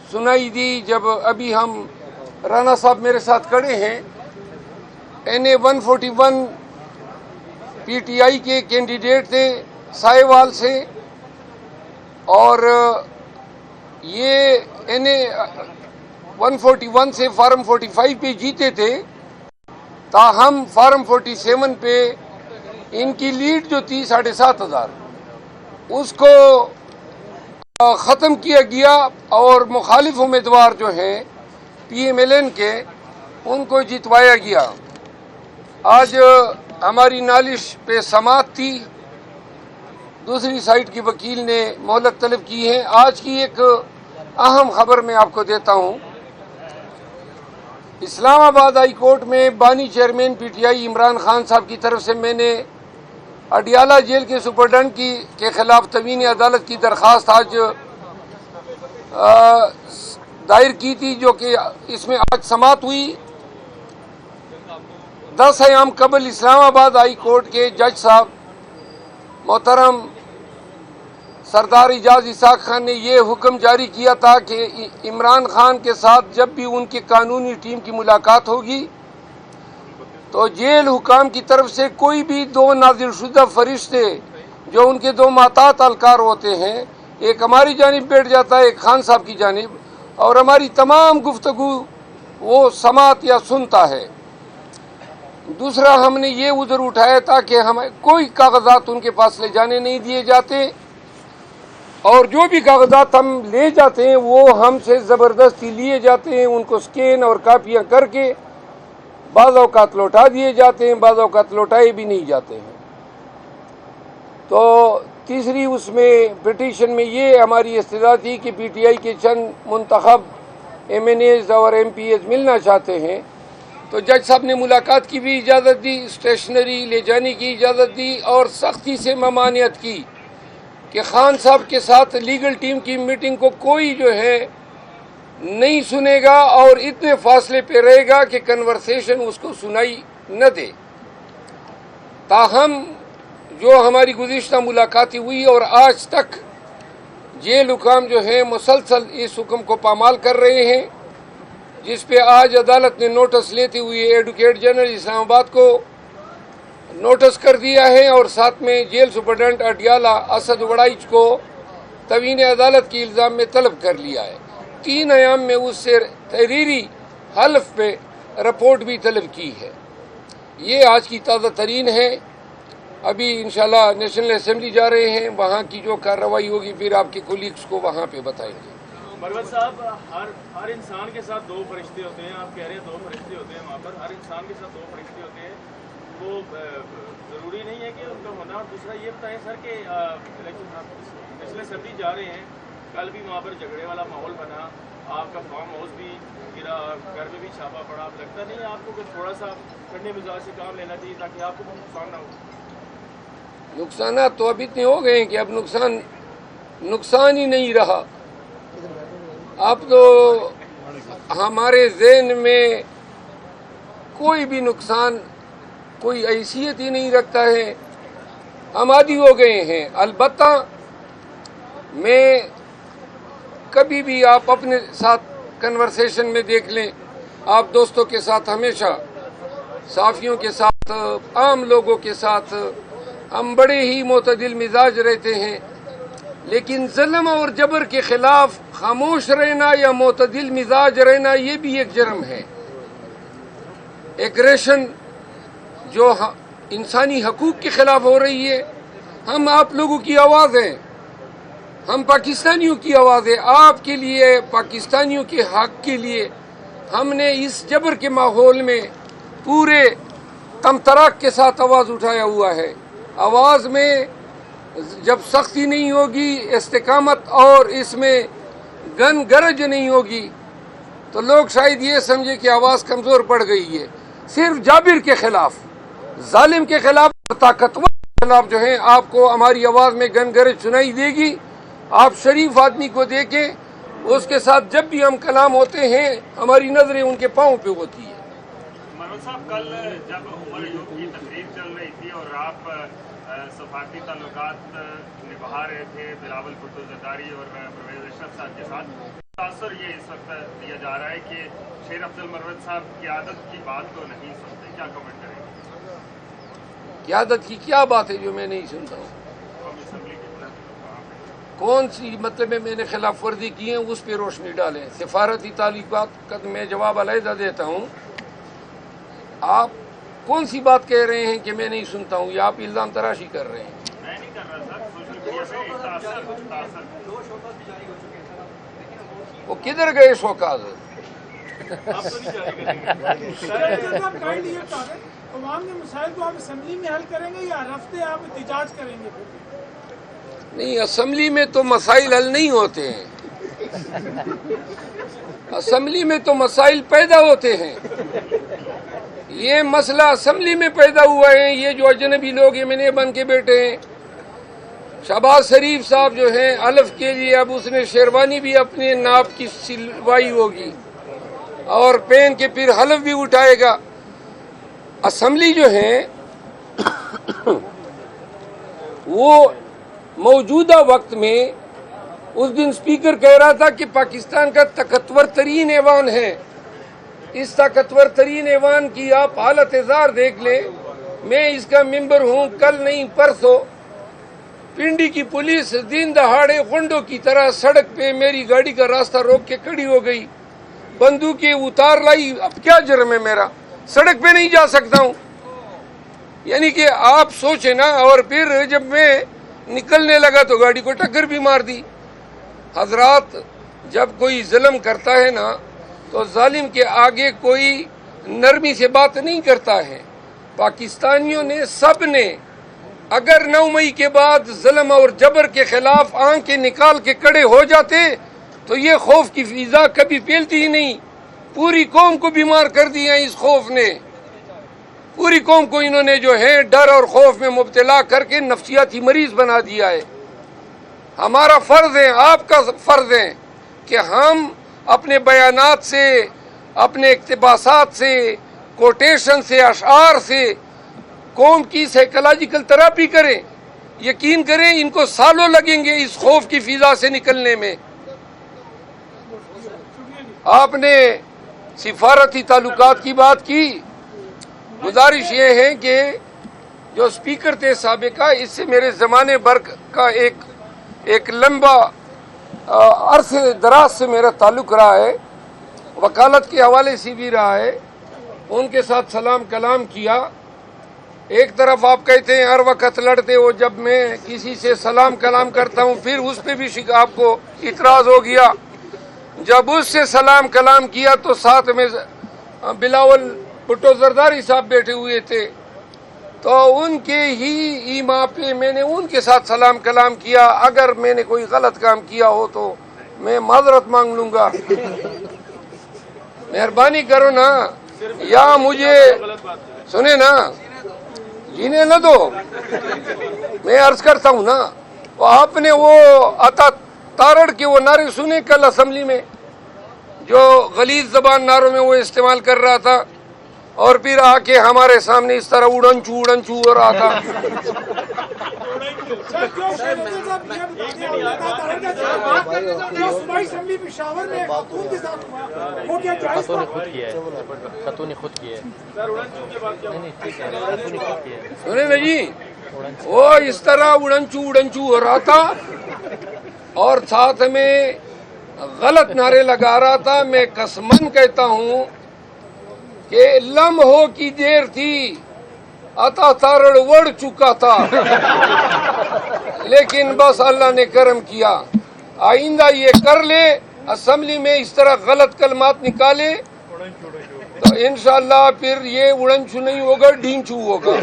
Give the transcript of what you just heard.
सुनाई दी जब अभी हम राना साहब मेरे साथ खड़े हैं। NA 141 PTI के कैंडिडेट थे साहिवाल से, और ये NA 141 से फार्म 45 पे जीते थे, ताहम फार्म 47 पे इनकी लीड जो थी 7,500 उसको ख़त्म किया गया और मुखालिफ उम्मीदवार जो हैं PMLN के उनको जितवाया गया। आज हमारी नालिश पे समाअत थी, दूसरी साइड की वकील ने मोहलत तलब की है। आज की एक अहम खबर मैं आपको देता हूँ। इस्लामाबाद हाई कोर्ट में बानी चेयरमैन PTI इमरान खान साहब की तरफ से मैंने अडियाला जेल के सुपरडेंट के खिलाफ तवीन अदालत की दरख्वास्त आज दायर की थी, जो कि इसमें आज समाअत हुई। 10 अयाम कबल इस्लामाबाद हाई कोर्ट के जज साहब मोहतरम सरदार इजाज इसाक खान ने ये हुक्म जारी किया था कि इमरान खान के साथ जब भी उनकी कानूनी टीम की मुलाकात होगी तो जेल हुकाम की तरफ से कोई भी 2 नाज़िलशुदा फरिश्ते जो उनके 2 मातात अलकार होते हैं, एक हमारी जानिब बैठ जाता है, एक खान साहब की जानिब, और हमारी तमाम गुफ्तगू वो समात या सुनता है। दूसरा, हमने ये उधर उठाया था कि हमें कोई कागजात उनके पास ले जाने नहीं दिए जाते, और जो भी कागजात हम ले जाते हैं वो हमसे ज़बरदस्ती लिए जाते हैं। उनको स्कैन और कापियाँ करके बाज़ औक़ात लौटा दिए जाते हैं, बाज़ औक़ात लौटाए भी नहीं जाते हैं। तो तीसरी उसमें पिटीशन में ये हमारी इस्तदा थी कि PTI के चंद मुंतखब MNAs और MPs मिलना चाहते हैं, तो जज साहब ने मुलाकात की भी इजाज़त दी, स्टेशनरी ले जाने की इजाज़त दी, और सख्ती से ममानियत की कि खान साहब के साथ लीगल टीम की मीटिंग को कोई जो है नहीं सुनेगा और इतने फासले पे रहेगा कि कन्वर्सेशन उसको सुनाई न दे। ताहम जो हमारी गुज़िश्ता मुलाकातें हुई और आज तक जेल हुकाम जो है मुसलसल इस हुक्म को पामाल कर रहे हैं, जिस पे आज अदालत ने नोटिस लेते हुए एडवोकेट जनरल इस्लामाबाद को नोटिस कर दिया है, और साथ में जेल सुपरडेंट अडियाला असद वड़ाइच को तवीन अदालत की इल्ज़ाम में तलब कर लिया है। 3 अयाम में उससे तहरीरी हल्फ पे रिपोर्ट भी तलब की है। ये आज की ताज़ा तरीन है। अभी इंशाल्लाह नेशनल असेंबली जा रहे हैं, वहाँ की जो कार्रवाई होगी फिर आपके कोलीग्स को वहाँ पे बताएंगे। मरवत साहब, हर इंसान के साथ 2 फरिश्ते होते हैं। आप कह रहे हैं 2 फरिश्ते होते हैं वहाँ पर, हर इंसान के साथ 2 फरिश्ते होते हैं, वो ज़रूरी नहीं है कि उनका होना। और दूसरा ये बताएं सर कि नेशनल असेंबली जा रहे हैं, कल भी वहाँ पर झगड़े वाला माहौल बना, आपका फार्म हाउस भी गिरा, घर में भी छापा पड़ा। लगता नहीं आपको कि थोड़ा सा ठंडे मिजाज से काम लेना चाहिए ताकि आपको कोई नुकसान ना हो? नुकसान तो अब इतने हो गए हैं कि अब नुकसान ही नहीं रहा। अब तो हमारे ज़हन में कोई भी नुकसान कोई हैसियत ही नहीं रखता है, हम आदी हो गए हैं। अलबत्ता मैं कभी भी आप अपने साथ कन्वर्सेशन में देख लें, आप दोस्तों के साथ हमेशा, साफियों के साथ, आम लोगों के साथ हम बड़े ही मोतदिल मिजाज रहते हैं, लेकिन ज़ुल्म और जबर के खिलाफ खामोश रहना या मोतदिल मिजाज रहना ये भी एक जुर्म है। एग्रेशन जो इंसानी हकूक़ के खिलाफ हो रही है, हम आप लोगों की आवाज़ हैं, हम पाकिस्तानियों की आवाज़ है। आपके लिए, पाकिस्तानियों के हक के लिए हमने इस जबर के माहौल में पूरे तमतराक के साथ आवाज़ उठाया हुआ है। आवाज़ में जब सख्ती नहीं होगी, इस्तिकामत और इसमें गन गरज नहीं होगी, तो लोग शायद ये समझे कि आवाज़ कमज़ोर पड़ गई है। सिर्फ जाबिर के खिलाफ, जालिम के खिलाफ, ताकतवर के खिलाफ जो है आपको हमारी आवाज़ में गन गरज सुनाई देगी। आप शरीफ आदमी को देखें, उसके साथ जब भी हम कलाम होते हैं हमारी नज़रें उनके पाँव पे होती है। मनोज साहब, कल जब उमर यूथ की तकरीर चल रही थी और आप सफारती ताल्लुकात निभा रहे थे बिलावल भुट्टो जरदारी और परवेज अशरफ साहब के साथ, تاثر یہ اس وقت دیا جا رہا ہے کہ شیر افضل مروت صاحب قیادت کی بات کو نہیں سنتے، کیا کمنٹ کریں گے؟ قیادت کی کیا بات ہے جو میں نہیں سنتا ہوں؟ قومی اسمبلی کی کون سی مطلب میں نے خلاف ورزی کی ہے اس پہ روشنی ڈالیں. سفارتی تعلقات کا میں جواب علیحدہ دیتا ہوں. آپ کون سی بات کہہ رہے ہیں کہ میں نہیں سنتا ہوں، یا آپ الزام تراشی کر رہے ہیں؟ میں نہیں کر رہا سر، سوشل میڈیا سے تاثر وہ کدھر گئے شوکاز؟ عوام کے مسائل کو آپ اسمبلی میں حل کریں گے یا رفتے آپ احتجاج کریں گے؟ نہیں، اسمبلی میں تو مسائل حل نہیں ہوتے ہیں. اسمبلی میں تو مسائل پیدا ہوتے ہیں. یہ مسئلہ اسمبلی میں پیدا ہوا ہے. یہ جو اجنبی لوگ ایم بن کے بیٹھے ہیں، شہباز شریف صاحب جو ہیں حلف کے لیے اب اس نے شیروانی بھی اپنے ناپ کی سلوائی ہوگی اور پہن کے پھر حلف بھی اٹھائے گا. اسمبلی جو ہے وہ موجودہ وقت میں اس دن اسپیکر کہہ رہا تھا کہ پاکستان کا طاقتور ترین ایوان ہے. اس طاقتور ترین ایوان کی آپ حالت زار دیکھ لیں. میں اس کا ممبر ہوں. کل نہیں پرسوں پنڈی کی پولیس دن دہاڑے غنڈوں کی طرح سڑک پہ میری گاڑی کا راستہ روک کے کھڑی ہو گئی، بندوقیں اتار لائی. اب کیا جرم ہے میرا؟ سڑک پہ نہیں جا سکتا ہوں. یعنی کہ آپ سوچیں نا. اور پھر جب میں نکلنے لگا تو گاڑی کو ٹکر بھی مار دی. حضرات، جب کوئی ظلم کرتا ہے نا تو ظالم کے آگے کوئی نرمی سے بات نہیں کرتا ہے. پاکستانیوں نے سب نے اگر 9 مئی کے بعد ظلم اور جبر کے خلاف آنکھیں نکال کے کھڑے ہو جاتے تو یہ خوف کی فضا کبھی پھیلتی ہی نہیں. پوری قوم کو بیمار کر دیا اس خوف نے. پوری قوم کو انہوں نے جو ہے ڈر اور خوف میں مبتلا کر کے نفسیاتی مریض بنا دیا ہے. ہمارا فرض ہے، آپ کا فرض ہے کہ ہم اپنے بیانات سے، اپنے اقتباسات سے، کوٹیشن سے، اشعار سے قوم کی سائیکولوجیکل تھراپی کریں. یقین کریں ان کو سالوں لگیں گے اس خوف کی فضا سے نکلنے میں. آپ نے سفارتی تعلقات کی بات کی. گزارش یہ ہے کہ جو اسپیکر تھے سابقہ، اس سے میرے زمانے بھر کا ایک لمبا عرصے دراز سے میرا تعلق رہا ہے، وکالت کے حوالے سے بھی رہا ہے. ان کے ساتھ سلام کلام کیا. ایک طرف آپ کہتے ہیں ہر وقت لڑتے ہو، جب میں کسی سے سلام کلام کرتا ہوں پھر اس پہ بھی آپ کو اعتراض ہو گیا. جب اس سے سلام کلام کیا تو ساتھ میں بلاول بھٹو زرداری صاحب بیٹھے ہوئے تھے، تو ان کے ہی ایما پہ میں نے ان کے ساتھ سلام کلام کیا. اگر میں نے کوئی غلط کام کیا ہو تو میں معذرت مانگ لوں گا. مہربانی کرو نا، یا مجھے سنے نا، جینے نہ دو. میں عرض کرتا ہوں نا، آپ نے وہ عطا تارڑ کے وہ نعرے سنے کل اسمبلی میں، جو غلیظ زبان نعروں میں وہ استعمال کر رہا تھا اور پھر آ کے ہمارے سامنے اس طرح اڑنچو اڑنچو ہو رہا تھا. سنے نا جی، وہ اس طرح اڑنچو اڑنچو ہو رہا تھا اور ساتھ میں غلط نعرے لگا رہا تھا. میں قسمن کہتا ہوں کہ لمحوں کی دیر تھی، عطا تارڑ وڑ چکا تھا، لیکن بس اللہ نے کرم کیا. آئندہ یہ کر لے، اسمبلی میں اس طرح غلط کلمات نکالے تو انشاءاللہ پھر یہ اڑنچو نہیں ہوگا، ڈھینچو ہوگا.